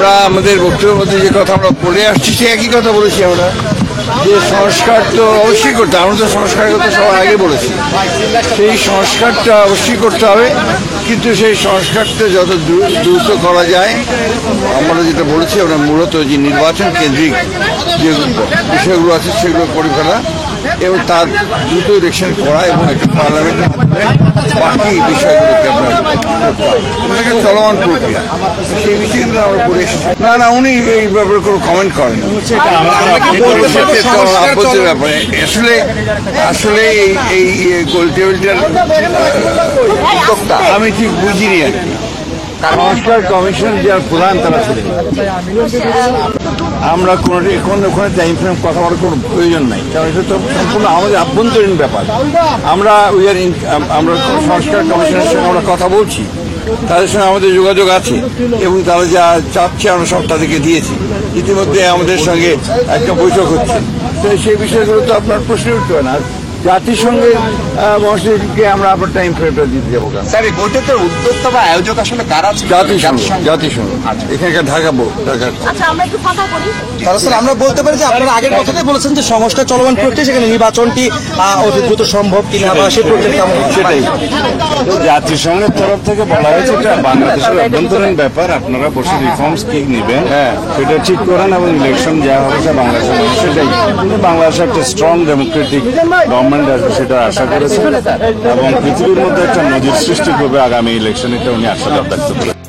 আমরা আমাদের বক্তব্যের মধ্যে যে কথা আমরা বলে আসছি সে একই কথা বলেছি আমরা, যে সংস্কার তো অবশ্যই করতে হবে। আমরা তো সংস্কারের কথা সবার আগে বলেছি, সেই সংস্কারটা অবশ্যই করতে হবে, কিন্তু সেই সংস্কারটা যত দ্রুত করা যায়। আমরা যেটা বলেছি, আমরা মূলত যে নির্বাচন কেন্দ্রিক যে বিষয়গুলো আছে সেগুলো করে ফেলা এবং তার দ্রুত ইলেকশন করা এবং একটা পার্লামেন্টের মাধ্যমে বাকি বিষয়গুলোকে আপনার চলমান প্রক্রিয়া, সেই বিষয়গুলো আমরা করে এসেছি। না, উনি এই ব্যাপারে কোনো কমেন্ট করেন আপত্তির ব্যাপারে। আসলে এই গোল টেবিলটার উদ্যোক্তা আমি ঠিক বুঝিনি আর কি। সংস্কার কমিশন যার প্রধান তারা ছিলেন, আমরা ওখানে টাইম ফ্রেম কথা বলার কোনো প্রয়োজন নাই, কারণ এটা তো সম্পূর্ণ আমাদের আভ্যন্তরীণ ব্যাপার। আমরা সংস্কার কমিশনের সঙ্গে আমরা কথা বলছি, তাদের সঙ্গে আমাদের যোগাযোগ আছে এবং তারা যা চাচ্ছে আমরা সব তাদেরকে দিয়েছি। ইতিমধ্যে আমাদের সঙ্গে একটা বৈঠক হচ্ছে, তো সেই বিষয়গুলো তো আপনার প্রশ্ন উঠতে হয় না। জাতিসংঘের মহাসচিবকে আমরা আপনার টাইম ফ্রেমটা দিতে যাবো। স্যার, এই বৈঠকের উদ্যোক্তা বা আয়োজক আসলে কারা? জাতিসংঘ এখানকার ঢাকা। স্যার, আমরা বলতে পারি যে আপনারা আগের কথাটাই বলেছেন যে সংস্কার চলমান প্রক্রিয়া, সেখানে নির্বাচনটি অতি দ্রুত সম্ভব কিনা বা সেই প্রক্রিয়া কেমন? সেটাই জাতিসংঘের তরফ থেকে বলা হয়েছে এটা বাংলাদেশের অভ্যন্তরীণ ব্যাপার, আপনারা বসে রিফর্মস কি নেবেন সেটা ঠিক করেন এবং ইলেকশন যা হবে বাংলাদেশের সেটাই। কিন্তু বাংলাদেশে একটা স্ট্রং ডেমোক্রেটিক গভর্নমেন্ট আসবে সেটা আশা করেছেন এবং পৃথিবীর মধ্যে একটা নজির সৃষ্টি করবে আগামী ইলেকশন, এটা উনি আশা ব্যক্ত করেন।